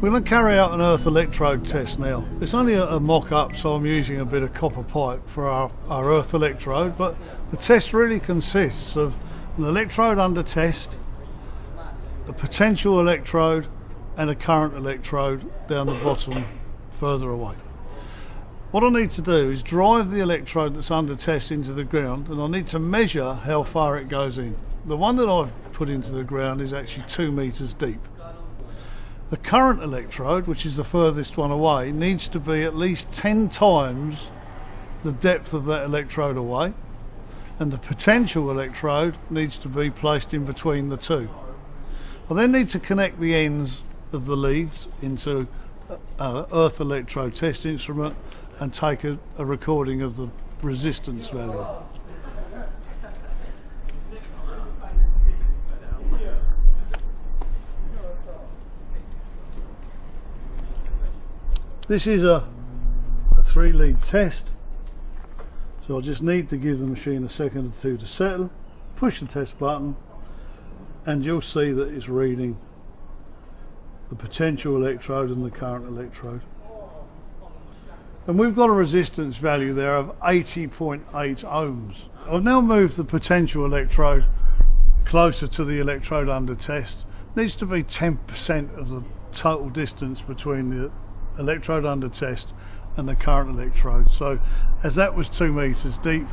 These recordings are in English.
We're going to carry out an earth electrode test now. It's only a mock-up, so I'm using a bit of copper pipe for our earth electrode, but the test really consists of an electrode under test, a potential electrode and a current electrode down the bottom further away. What I need to do is drive the electrode that's under test into the ground, and I need to measure how far it goes in. The one that I've put into the ground is actually 2 meters deep. The current electrode, which is the furthest one away, needs to be at least 10 times the depth of that electrode away, and the potential electrode needs to be placed in between the two. I then need to connect the ends of the leads into an earth electrode test instrument and take a recording of the resistance value. This is a 3-lead test, so I just need to give the machine a second or two to settle, push the test button, and you'll see that it's reading the potential electrode and the current electrode. And we've got a resistance value there of 80.8 ohms. I've now moved the potential electrode closer to the electrode under test. It needs to be 10% of the total distance between the electrode under test and the current electrode. So as that was 2 meters deep,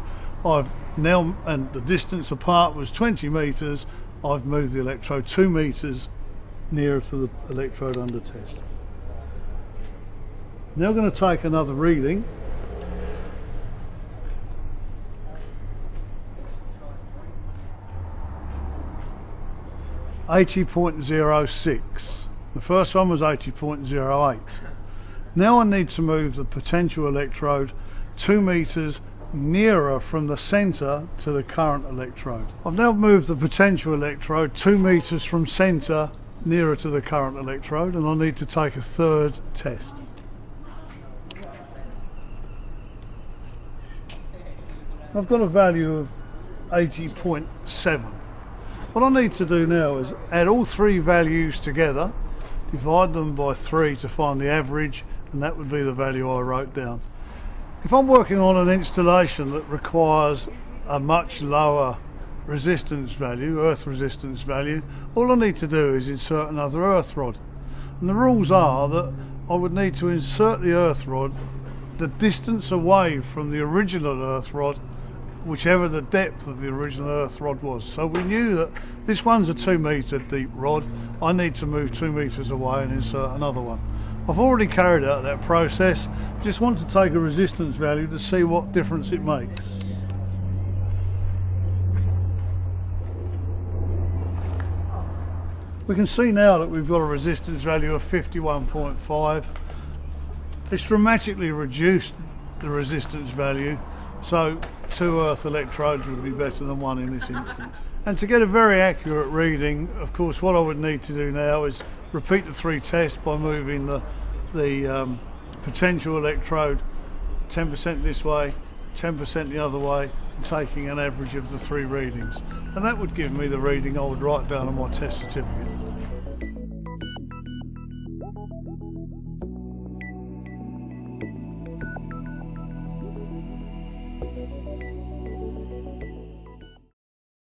I've now, and the distance apart was 20 meters, I've moved the electrode 2 meters nearer to the electrode under test. Now I'm going to take another reading. .06. The first one was 80.08. Now I need to move the potential electrode 2 meters nearer from the centre to the current electrode. I've now moved the potential electrode 2 meters from centre nearer to the current electrode, and I need to take a third test. I've got a value of 80.7. What I need to do now is add all three values together, divide them by 3 to find the average, and that would be the value I wrote down. If I'm working on an installation that requires a much lower resistance value, earth resistance value, all I need to do is insert another earth rod. And the rules are that I would need to insert the earth rod the distance away from the original earth rod, whichever the depth of the original earth rod was. So we knew that this one's a 2 meter deep rod. I need to move 2 meters away and insert another one. I've already carried out that process. Just want to take a resistance value to see what difference it makes. We can see now that we've got a resistance value of 51.5. It's dramatically reduced the resistance value, so 2 earth electrodes would be better than 1 in this instance. And to get a very accurate reading, of course, what I would need to do now is repeat the 3 tests by moving the potential electrode 10% this way, 10% the other way, and taking an average of the 3 readings. And that would give me the reading I would write down on my test certificate.